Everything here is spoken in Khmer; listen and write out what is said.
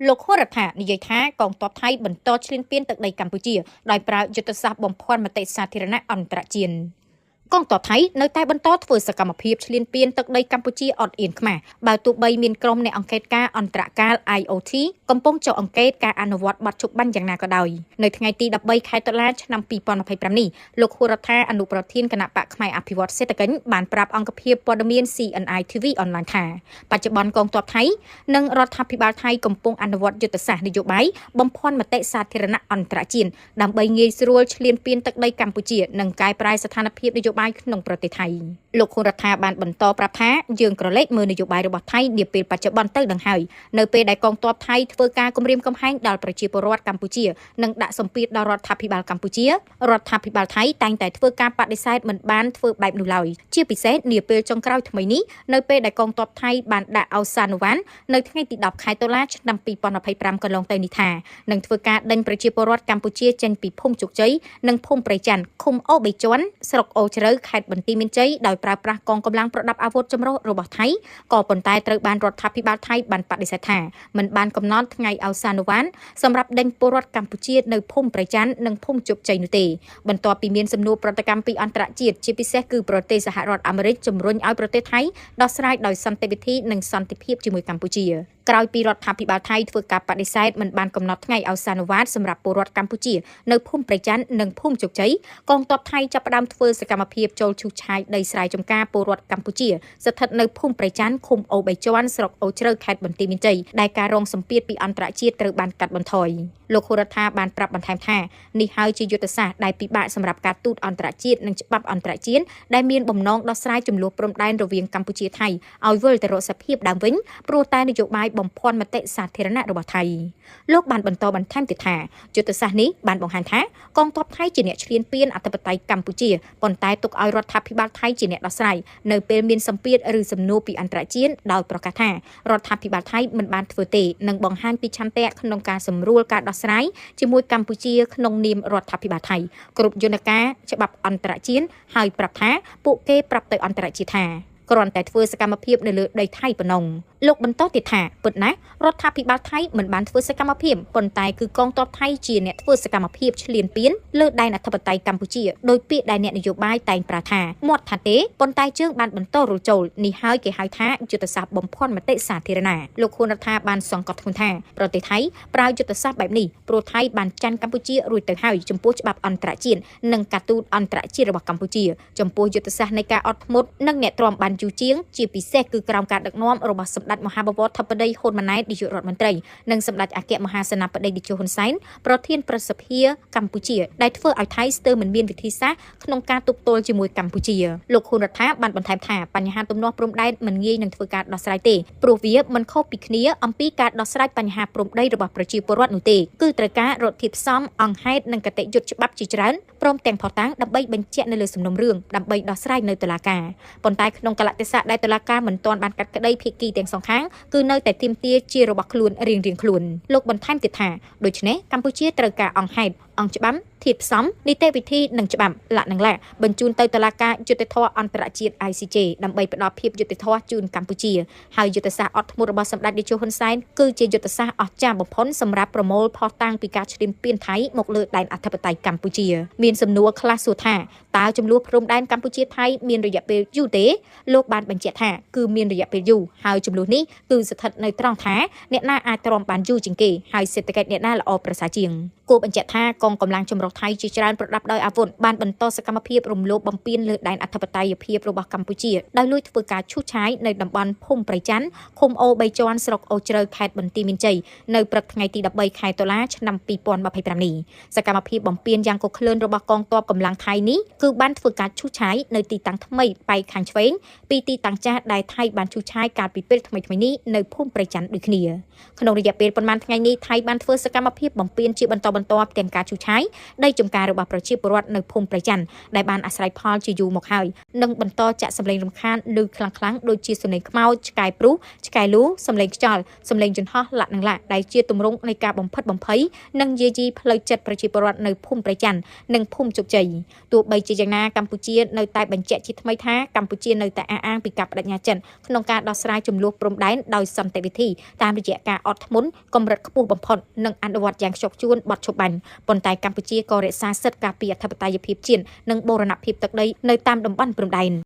លោកហូរដ្ឋានិយាយថាកងទ័ពថៃបន្តឈ្លានពានទឹកដីកម្ពុជាដោយប្រើយុទ្ធសាស្ត្របំភាន់មតិសាធារណៈអន្តរជាតិ កងទ័ពថៃនៅតែបន្តធ្វើសកម្មភាពឈ្លានពានទឹកដីកម្ពុជាអត់អៀនខ្មាស់បើទោះបីមានក្រុមអ្នកអង្កេតការណ៍អន្តរកាល IOT កំពុងចុះអង្កេតការអនុវត្តបទជប់បាញ់យ៉ាងណាក៏ដោយនៅថ្ងៃទី13ខែតុលាឆ្នាំ2025នេះលោកហូរដ្ឋាអនុប្រធានគណៈបកផ្នែកអភិវឌ្ឍសេដ្ឋកិច្ចបានប្រាប់អង្គភាពព័ត៌មាន CNI TV អនឡាញថាបច្ចុប្បន្នកងទ័ពថៃនិងរដ្ឋាភិបាលថៃកំពុងអនុវត្តយុទ្ធសាស្ត្រនយោបាយបំភាន់មតិសាធារណៈអន្តរជាតិដើម្បីងាយស្រួលឈ្លានពានទឹកដីកម្ពុជានិងកែប្រែស្ថានភាពនយោបាយក្នុងប្រទេសថៃលោកហ៊ុនរដ្ឋាបានបន្តប្រាប់ថាយើងក្រឡេកមើលនយោបាយរបស់ថៃនាពេលបច្ចុប្បន្នទៅនឹងហើយនៅពេលដែលកងទ័ពថៃធ្វើការគំរាមកំហែងដល់ប្រជាពលរដ្ឋកម្ពុជានិងដាក់សម្ពាធដល់រដ្ឋាភិបាលកម្ពុជារដ្ឋាភិបាលថៃតែងតែធ្វើការបដិសេធមិនបានធ្វើបែបនោះឡើយជាពិសេសនាពេលចុងក្រោយថ្មីនេះនៅពេលដែលកងទ័ពថៃបានដាក់អោសានុវ៉ាន់នៅថ្ងៃទី10ខែតុលាឆ្នាំ2025កន្លងទៅនេះថានឹងធ្វើការដេញប្រជាពលរដ្ឋកម្ពុជាចេញពីភូមិជោគជ័យនិងភូមិប្រៃច័ន្ទឃុំអូបេជាន់ស្រុកអូជ្រៅខេត្តបន្ទាយមានជ័យដោយប្រើប្រាស់កងកម្លាំងប្រដាប់អាវុធចម្រុះរបស់ថៃក៏ប៉ុន្តែត្រូវបានរដ្ឋាភិបាលថៃបានបដិសេធថាមិនបានកំណត់ថ្ងៃអោសានុវ៉ាន់សម្រាប់ដេញពលរដ្ឋកម្ពុជានៅភូមិប្រៃច័ន្ទនិងភូមិជោគជ័យនោះទេបន្ទាប់ពីមានសំណួរប្រតិកម្មពីអន្តរជាតិជាពិសេសគឺប្រទេសសហរដ្ឋអាមេរិកជំរុញឲ្យប្រទេសថៃដោះស្រាយដោយសន្តិវិធីនិងសន្តិភាពជាមួយកម្ពុជាក្រោយពីរដ្ឋាភិបាលថៃធ្វើការបដិសេធមិនបានកំណត់ថ្ងៃអោសានុវ៉ាន់សម្រាប់ពលរដ្ឋកម្ពុជានៅភូមិប្រៃច័ន្ទនិងភូមិជោគជ័យកងទ័ពថៃចាប់ផ្ដើមធ្វើសកម្មភាពចូលឈូសឆាយដីស្រែចម្ការពលរដ្ឋកម្ពុជាស្ថិតនៅភូមិប្រៃច័ន្ទឃុំអូបៃជាន់ស្រុកអូជ្រៅខេត្តបន្ទាយមានជ័យដែលការរងសម្ពាធពីអន្តរជាតិត្រូវបានកាត់បន្ថយលោកហូរដ្ឋាបានប្រាប់បន្ថែមថានេះហើយជាយុទ្ធសាស្ត្រដែលពិបាកសម្រាប់ការទូតអន្តរជាតិនិងច្បាប់អន្តរជាតិដែលមានបំណងដោះស្រាយចំនួនព្រំដែនរវាងកម្ពុជាថៃឲ្យវិលទៅរកសភាពដើមវិញព្រោះតែនយោបាយបំភាន់មតិសាធារណៈរបស់ថៃលោកបានបន្តបន្ថែមទៀតថាយុទ្ធសាស្ត្រនេះបានបង្ហាញថាកងទ័ពថៃជាអ្នកឈ្លានពានអធិបតេយ្យកម្ពុជាប៉ុន្តែទុកឲ្យរដ្ឋាភិបាលថៃជាអ្នកដោះស្រាយនៅពេលមានសម្ពាធឬសំណួរពីអន្តរជាតិដោយប្រកាសថារដ្ឋាភិបាលថៃមិនបានធ្វើទេនិងបង្ហាញពីឆន្ទៈក្នុងការសម្រួលការដោះស្រាយជាមួយកម្ពុជាក្នុងនាមរដ្ឋាភិបាលថៃគ្រប់យន្តការច្បាប់អន្តរជាតិហើយប្រាប់ថាពួកគេប្រាប់ទៅអន្តរជាតិថាគ្រាន់តែធ្វើសកម្មភាពនៅលើដីថៃប៉ុណ្ណោះលោកបន្តទៀតថាពិតណាស់រដ្ឋាភិបាលថៃមិនបានធ្វើសកម្មភាពប៉ុន្តែគឺកងទ័ពថៃជាអ្នកធ្វើសកម្មភាពឈ្លានពានលើដែនអធិបតេយ្យកម្ពុជាដោយពាក្យដែលអ្នកនយោបាយតែងប្រាថាមាត់ថាទេប៉ុន្តែជើងបានបន្តរុលចូលនេះហើយគេហៅថាយុទ្ធសាស្ត្របំភាន់មតិសាធារណៈលោកហ៊ុនរដ្ឋាបានសង្កត់ធ្ងន់ថាប្រទេសថៃប្រើយុទ្ធសាស្ត្របែបនេះព្រោះថៃបានចាញ់កម្ពុជារួចទៅហើយចំពោះច្បាប់អន្តរជាតិនិងការទូតអន្តរជាតិរបស់កម្ពុជាចំពោះយុទ្ធសាស្ត្រនៃការអត់ធ្មត់និងអ្នកទ្រាំបានយូរជាងជាពិសេសគឺក្រោមការដឹកនាំរបស់សម្ដេចមហាបវរធិបតីហ៊ុនម៉ាណែតនាយករដ្ឋមន្ត្រីនិងសម្ដេចអគ្គមហាសេនាបតីតេជោហ៊ុនសែនប្រធានប្រសិទ្ធិកម្ពុជាដែលធ្វើឲ្យថៃស្ទើរមិនមានវិធីសាស្ត្រក្នុងការទប់ទល់ជាមួយកម្ពុជាលោកហ៊ុនរដ្ឋាបានបន្ថែមថាបញ្ហាទំនាស់ព្រំដែនមិនងាយនឹងធ្វើការដោះស្រាយទេព្រោះវាមិនខុសពីគ្នាអំពីការដោះស្រាយបញ្ហាព្រំដីរបស់ប្រជាពលរដ្ឋនោះទេគឺត្រូវការរដ្ឋធាតុផ្សំអង្គហេតុនិងគតិយុត្តច្បាប់ជាច្រើនព្រមទាំងផុសតាំងដើម្បីបញ្ជាក់នៅលើសំណុំរឿងដើម្បីដោះស្រាយនៅតុលាការប៉ុន្តែក្នុងកលៈទេសៈដែលតុលាការមិនទាន់បានកាត់ក្តីភាគីទាំងសងខាងគឺនៅតែទាមទារជារបស់ខ្លួនរៀងៗខ្លួនលោកបន្ថែមទៀតថាដូច្នេះកម្ពុជាត្រូវការអង្គហេតុអង្គច្បាប់ធាតុផ្សំនីតិវិធីនិងច្បាប់លក្ខណៈបញ្ជូនទៅតុលាការយុត្តិធម៌អន្តរជាតិ ICJ ដើម្បីផ្ដល់ភាពយុត្តិធម៌ជូនកម្ពុជាហើយយុទ្ធសាស្ត្រអត់ធ្មត់របស់សម្ដេចតេជោហ៊ុនសែនគឺជាយុទ្ធសាស្ត្រអស្ចារ្យបំផុតសម្រាប់ប្រមូលភស្តុតាងពីការឈ្លានពានថៃមកលើដែនអធិបតេយ្យកម្ពុជាមានសំណួរខ្លះសួរថាតើចំនួនព្រំដែនកម្ពុជាថៃមានរយៈពេលយូរទេលោកបានបញ្ជាក់ថាគឺមានរយៈពេលយូរហើយចំនួននេះគឺស្ថិតនៅត្រង់ថាអ្នកណាអាចទ្រាំបានយូរជាងគេហើយសេដ្ឋកិច្ចអ្នកណាល្អប្រសើរជាងគួរបញ្ជាក់ថាកងកម្លាំងចម្រុះថៃជាច្រើនប្រដាប់ដោយអាវុធបានបន្តសកម្មភាពរំលោភបំពានលើដែនអធិបតេយ្យភាពរបស់កម្ពុជាដោយលួចធ្វើការឈូសឆាយនៅតំបន់ភូមិប្រៃច័ន្ទឃុំអូបីជាន់ស្រុកអូជ្រៅខេត្តបន្ទាយមានជ័យនៅព្រឹកថ្ងៃទី13ខែតុលាឆ្នាំ2025នេះសកម្មភាពបំពានយ៉ាងកុសក្លឿនរបស់កងទ័ពកម្លាំងថៃនេះគឺបានធ្វើការឈូសឆាយនៅទីតាំងថ្មីប៉ែកខាងឆ្វេងពីទីតាំងចាស់ដែលថៃបានឈូសឆាយកាលពីពេលថ្មីៗនេះនៅភូមិប្រៃច័ន្ទដូចគ្នាក្នុងរយៈពេលប្រមាណថ្ងៃនេះថៃបានធ្វើសកម្មភាពបំពានជាបន្ត បន្ទាប់ទាំងការឈូសឆាយដីចំការរបស់ប្រជាពលរដ្ឋនៅភូមិប្រច័ន្ទដែលបានអាស្រ័យផលជាយូរមកហើយនិងបន្តចាក់សម្លេងរំខានឬខ្លាំងៗដូចជាសម្លេងខ្មោចឆ្កែព្រុសឆ្កែលូសម្លេងខ្យល់សម្លេងយន្តហោះលាក់និងលាក់ដែលជាទម្រង់នៃការបំផិតបំភ័យនិងយាយីផ្លូវចិត្តប្រជាពលរដ្ឋនៅភូមិប្រច័ន្ទនិងភូមិជោគជ័យទោះបីជាយ៉ាងណាកម្ពុជានៅតែបញ្ជាក់ជាថ្មីថាកម្ពុជានៅតែអះអាងពីការបដិញ្ញាចិត្តក្នុងការដោះស្រាយចំនួនព្រំដែនដោយសន្តិវិធីតាមរយៈការអត់ធ្មត់កម្រិតខ្ពស់បំផុតនិងអនុវត្តយ៉ាងខ្ជាប់ខ្ជួនបទឈប់បាញ់ប៉ុន្តែកម្ពុជាក៏រក្សាសិទ្ធិការពារអធិបតេយ្យភាពជាតិនិងបូរណភាពទឹកដីនៅតាមតំបន់ព្រំដែន